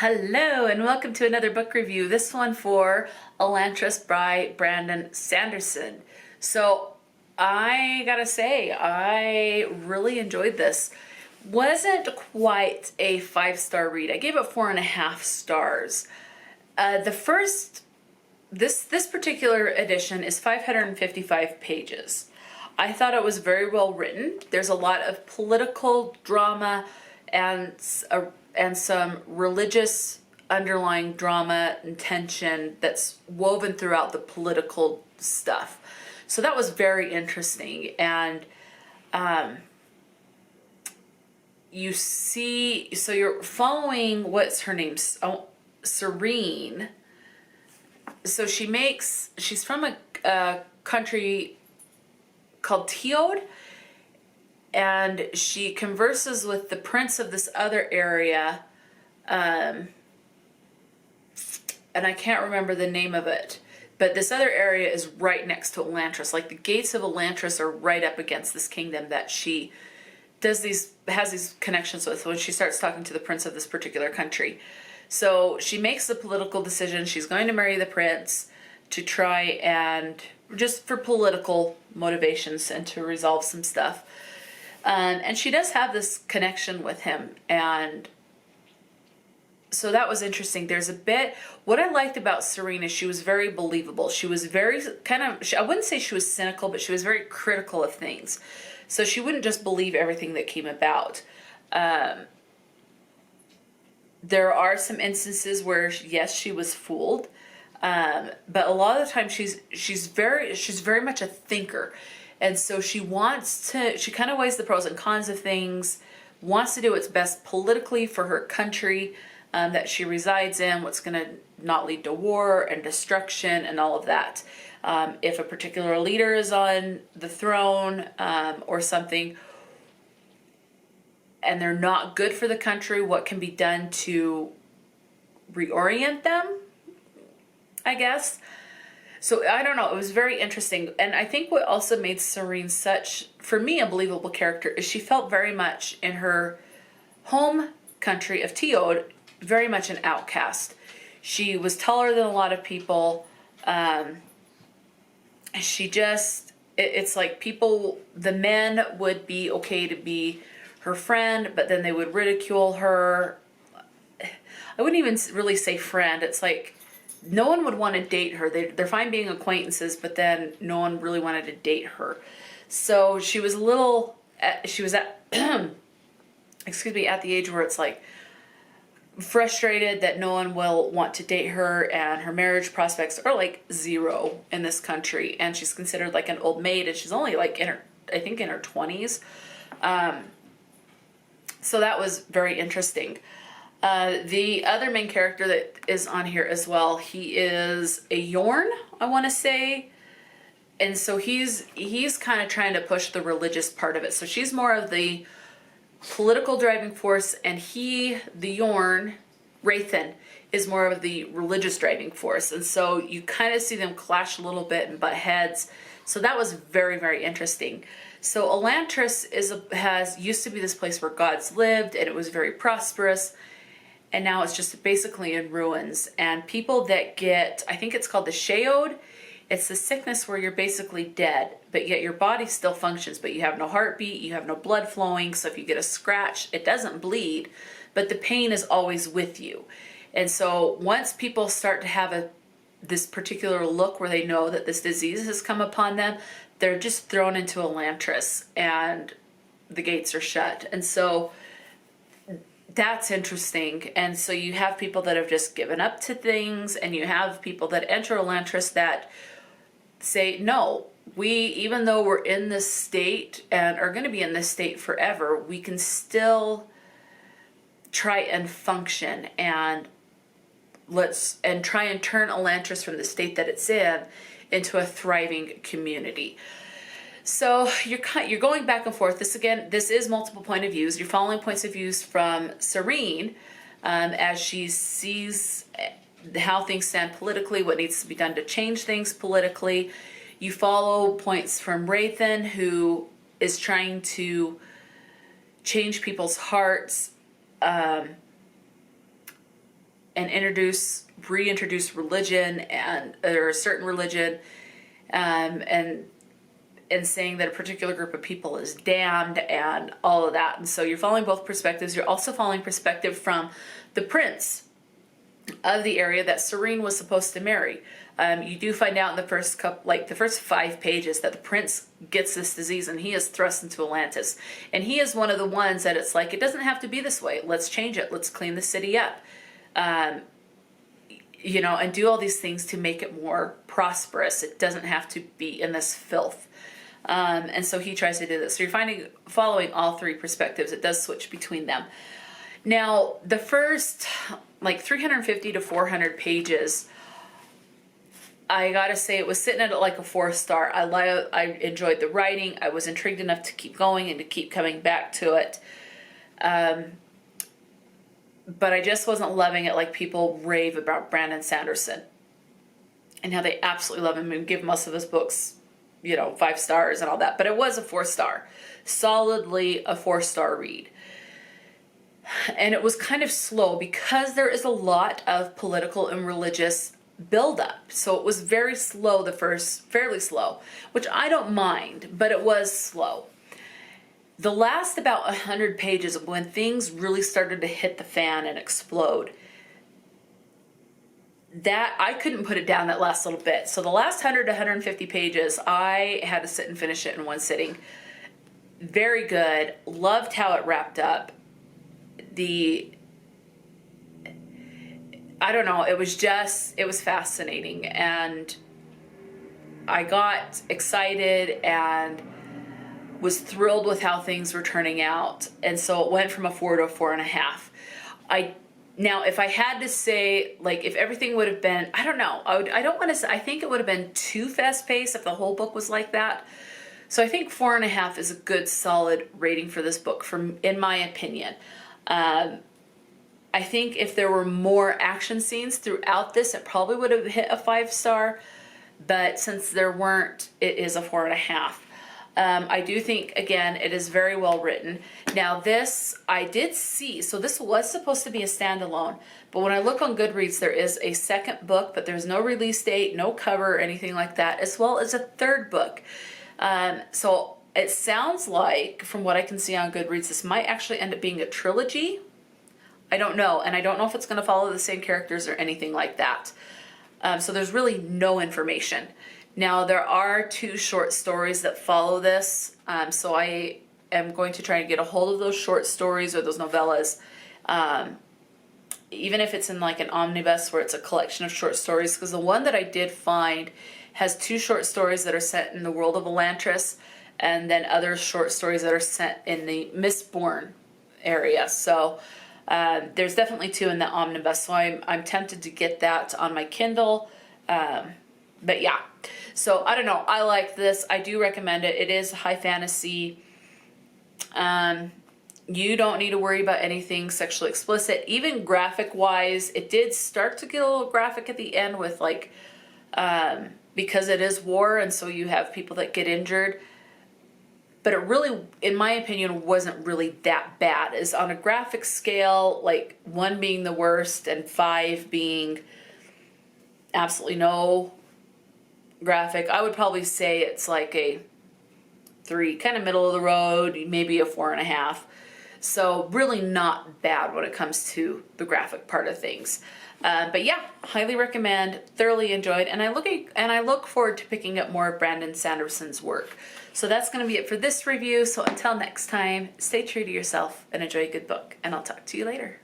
Hello and welcome to another book review. This one for Elantris by Brandon Sanderson. So I gotta say, I really enjoyed this. Wasn't quite a 5-star read. I gave it 4.5 stars. This particular edition is 555 pages. I thought it was very well written. There's a lot of political drama and some religious underlying drama and tension that's woven throughout the political stuff. So that was very interesting. And so you're following, what's her name? Oh, Serene. So she's from a country called Teod, and she converses with the prince of this other area, and I can't remember the name of it, but this other area is right next to Elantris. Like, the gates of Elantris are right up against this kingdom that she has these connections with when she starts talking to the prince of this particular country. So she makes the political decision. She's going to marry the prince to try and just for political motivations and to resolve some stuff. And she does have this connection with him, and so that was interesting. There's a bit, what I liked about Serena, she was very believable. She was very I wouldn't say she was cynical, but she was very critical of things. So she wouldn't just believe everything that came about. There are some instances where, yes, she was fooled, but a lot of the time she's very much a thinker. And so she kind of weighs the pros and cons of things, wants to do what's best politically for her country that she resides in, what's going to not lead to war and destruction and all of that. If a particular leader is on the throne or something, and they're not good for the country, what can be done to reorient them, I guess. So I don't know, it was very interesting. And I think what also made Serene such, for me, a believable character is she felt very much in her home country of Teod, very much an outcast. She was taller than a lot of people. It's like the men would be okay to be her friend, but then they would ridicule her. I wouldn't even really say friend. It's like, no one would want to date her. They're fine being acquaintances, but then no one really wanted to date her. So she was at, excuse me, at the age where it's like frustrated that no one will want to date her, and her marriage prospects are like zero in this country. And she's considered like an old maid, and she's only like in her 20s. So that was very interesting. The other main character that is on here as well, he is a Yorn, I want to say. And so he's kind of trying to push the religious part of it. So she's more of the political driving force, and the Yorn, Wraithen, is more of the religious driving force. And so you kind of see them clash a little bit and butt heads. So that was very, very interesting. So Elantris used to be this place where gods lived, and it was very prosperous. And now it's just basically in ruins. And people that get, I think it's called the Sheod, it's the sickness where you're basically dead, but yet your body still functions, but you have no heartbeat, you have no blood flowing. So if you get a scratch, it doesn't bleed, but the pain is always with you. And so once people start to have this particular look where they know that this disease has come upon them, they're just thrown into Elantris and the gates are shut. And so that's interesting. And so you have people that have just given up to things, and you have people that enter Elantris that say, no, even though we're in this state and are going to be in this state forever, we can still try and function and try and turn Elantris from the state that it's in into a thriving community. So you're going back and forth. This is multiple point of views. You're following points of views from Serene as she sees how things stand politically, what needs to be done to change things politically. You follow points from Wraithen, who is trying to change people's hearts and reintroduce religion or a certain religion, and saying that a particular group of people is damned and all of that. And so you're following both perspectives. You're also following perspective from the prince of the area that Serene was supposed to marry. You do find out in the first the first 5 pages, that the prince gets this disease and he is thrust into Elantris. And he is one of the ones that it's like, it doesn't have to be this way. Let's change it. Let's clean the city up. You know, and do all these things to make it more prosperous. It doesn't have to be in this filth. And so he tries to do this. So you're following all 3 perspectives. It does switch between them. Now, the first 350 to 400 pages, I gotta say, it was sitting at like a 4-star. I enjoyed the writing. I was intrigued enough to keep going and to keep coming back to it. But I just wasn't loving it like people rave about Brandon Sanderson and how they absolutely love him and give most of his books, 5 stars and all that. But it was a 4-star, solidly a 4-star read. And it was kind of slow because there is a lot of political and religious buildup. So it was very slow, fairly slow, which I don't mind, but it was slow. The last about 100 pages, when things really started to hit the fan and explode, that I couldn't put it down that last little bit. So the last 100 to 150 pages, I had to sit and finish it in one sitting. Very good. Loved how it wrapped up. I don't know, it was fascinating, and I got excited and was thrilled with how things were turning out. And so it went from a 4 to a 4.5. Now, if I had to say, if everything would have been, I don't know, I think it would have been too fast-paced if the whole book was like that. So I think 4.5 is a good, solid rating for this book, in my opinion. I think if there were more action scenes throughout this, it probably would have hit a 5-star. But since there weren't, it is a 4.5. I do think, again, it is very well written. Now this, I did see, so this was supposed to be a standalone, but when I look on Goodreads, there is a second book, but there's no release date, no cover, or anything like that, as well as a third book. So it sounds like, from what I can see on Goodreads, this might actually end up being a trilogy. I don't know, and I don't know if it's going to follow the same characters or anything like that. So there's really no information. Now, there are 2 short stories that follow this, so I am going to try and get a hold of those short stories or those novellas, even if it's in an omnibus where it's a collection of short stories, because the one that I did find has 2 short stories that are set in the world of Elantris, and then other short stories that are set in the Mistborn area. So there's definitely 2 in the omnibus, so I'm tempted to get that on my Kindle. But yeah, so I don't know. I like this. I do recommend it. It is high fantasy. You don't need to worry about anything sexually explicit. Even graphic-wise, it did start to get a little graphic at the end with because it is war, and so you have people that get injured. But it really, in my opinion, wasn't really that bad. It's on a graphic scale, 1 being the worst and 5 being absolutely no graphic. I would probably say it's a 3, kind of middle of the road, maybe a 4.5. So really not bad when it comes to the graphic part of things. But yeah, highly recommend, thoroughly enjoyed, and I look forward to picking up more of Brandon Sanderson's work. So that's going to be it for this review. So until next time, stay true to yourself and enjoy a good book, and I'll talk to you later.